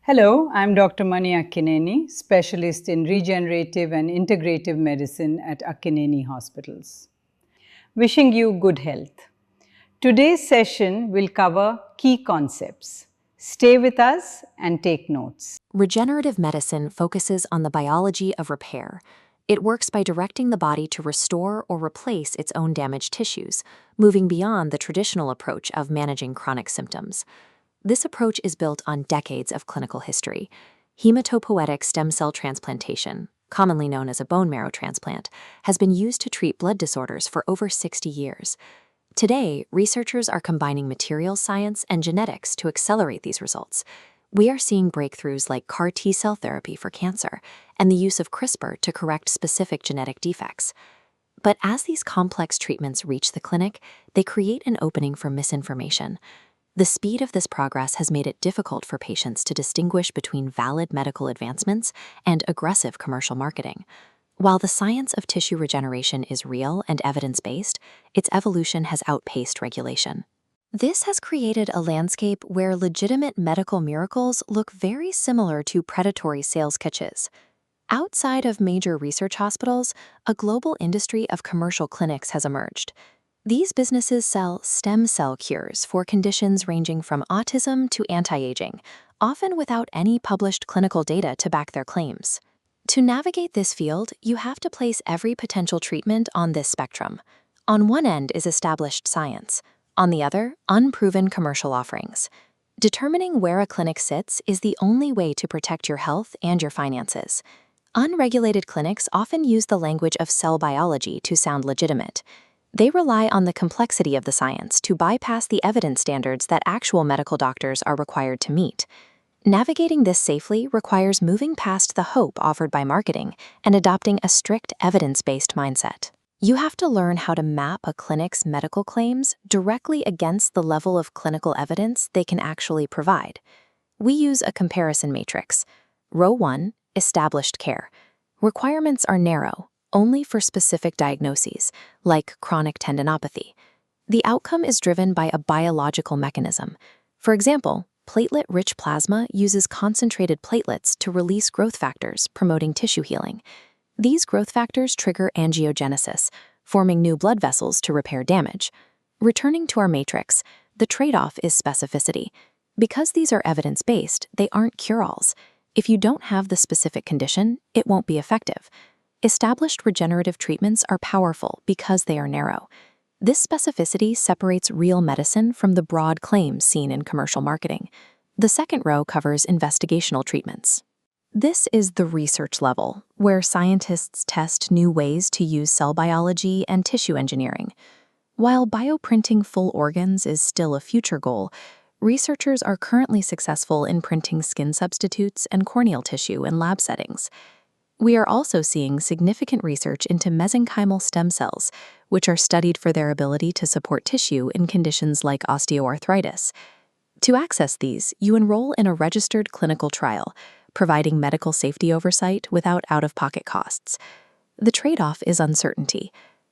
Hello, I'm Dr. Mani Akkineni, specialist in regenerative and integrative medicine at Akkineni Hospitals. Wishing you good health. Today's session will cover key concepts. Stay with us and take notes. Regenerative medicine focuses on the biology of repair. It works by directing the body to restore or replace its own damaged tissues, moving beyond the traditional approach of managing chronic symptoms. This approach is built on decades of clinical history. Hematopoietic stem cell transplantation, commonly known as a bone marrow transplant, has been used to treat blood disorders for over 60 years. Today, researchers are combining materials science and genetics to accelerate these results. We are seeing breakthroughs like CAR T-cell therapy for cancer and the use of CRISPR to correct specific genetic defects. But as these complex treatments reach the clinic, they create an opening for misinformation. The speed of this progress has made it difficult for patients to distinguish between valid medical advancements and aggressive commercial marketing. While the science of tissue regeneration is real and evidence-based, its evolution has outpaced regulation. This has created a landscape where legitimate medical miracles look very similar to predatory sales pitches. Outside of major research hospitals, a global industry of commercial clinics has emerged. These businesses sell stem cell cures for conditions ranging from autism to anti-aging, often without any published clinical data to back their claims. To navigate this field, you have to place every potential treatment on this spectrum. On one end is established science. On the other, unproven commercial offerings. Determining where a clinic sits is the only way to protect your health and your finances. Unregulated clinics often use the language of cell biology to sound legitimate. They rely on the complexity of the science to bypass the evidence standards that actual medical doctors are required to meet. Navigating this safely requires moving past the hope offered by marketing and adopting a strict evidence-based mindset. You have to learn how to map a clinic's medical claims directly against the level of clinical evidence they can actually provide. We use a comparison matrix. Row 1, established care. Requirements are narrow, only for specific diagnoses, like chronic tendinopathy. The outcome is driven by a biological mechanism. For example, platelet-rich plasma uses concentrated platelets to release growth factors, promoting tissue healing. These growth factors trigger angiogenesis, forming new blood vessels to repair damage. Returning to our matrix, the trade-off is specificity. Because these are evidence-based, they aren't cure-alls. If you don't have the specific condition, it won't be effective. Established regenerative treatments are powerful because they are narrow. This specificity separates real medicine from the broad claims seen in commercial marketing. The second row covers investigational treatments. This is the research level, where scientists test new ways to use cell biology and tissue engineering. While bioprinting full organs is still a future goal, researchers are currently successful in printing skin substitutes and corneal tissue in lab settings. We are also seeing significant research into mesenchymal stem cells, which are studied for their ability to support tissue in conditions like osteoarthritis. To access these, you enroll in a registered clinical trial, providing medical safety oversight without out-of-pocket costs. The trade-off is uncertainty.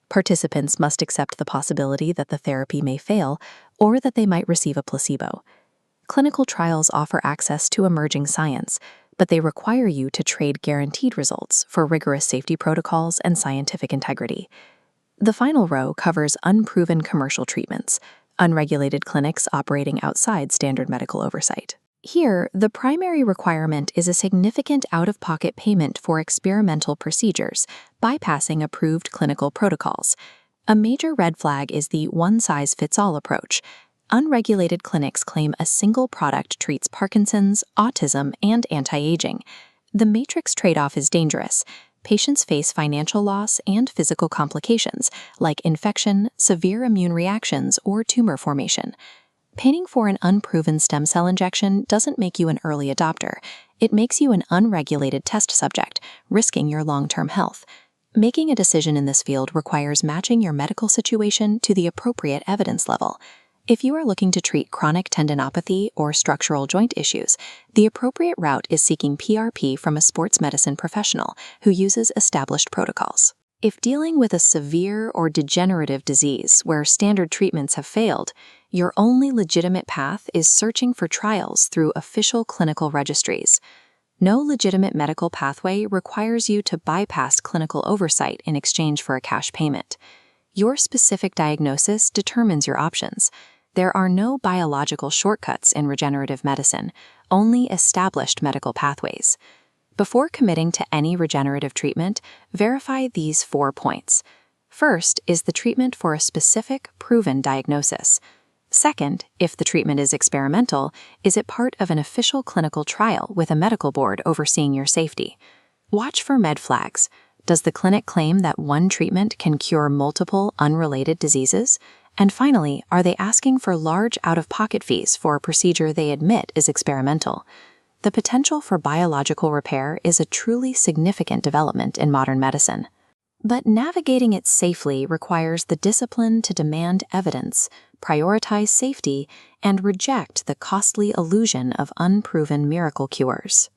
Participants must accept the possibility that the therapy may fail or that they might receive a placebo. Clinical trials offer access to emerging science, but they require you to trade guaranteed results for rigorous safety protocols and scientific integrity. The final row covers unproven commercial treatments, unregulated clinics operating outside standard medical oversight. Here, the primary requirement is a significant out-of-pocket payment for experimental procedures, bypassing approved clinical protocols. A major red flag is the one-size-fits-all approach. Unregulated clinics claim a single product treats Parkinson's, autism, and anti-aging. The matrix trade-off is dangerous. Patients face financial loss and physical complications, like infection, severe immune reactions, or tumor formation. Paying for an unproven stem cell injection doesn't make you an early adopter. It makes you an unregulated test subject, risking your long-term health. Making a decision in this field requires matching your medical situation to the appropriate evidence level. If you are looking to treat chronic tendinopathy or structural joint issues, the appropriate route is seeking PRP from a sports medicine professional who uses established protocols. If dealing with a severe or degenerative disease where standard treatments have failed, Your only legitimate path is searching for trials through official clinical registries. No legitimate medical pathway requires you to bypass clinical oversight in exchange for a cash payment. Your specific diagnosis determines your options. There are no biological shortcuts in regenerative medicine, only established medical pathways. Before committing to any regenerative treatment, verify these 4 points. First is the treatment for a specific, proven diagnosis. Second, if the treatment is experimental, is it part of an official clinical trial with a medical board overseeing your safety? Watch for med flags. Does the clinic claim that one treatment can cure multiple unrelated diseases? And finally, are they asking for large out-of-pocket fees for a procedure they admit is experimental? The potential for biological repair is a truly significant development in modern medicine. But navigating it safely requires the discipline to demand evidence, prioritize safety, and reject the costly illusion of unproven miracle cures.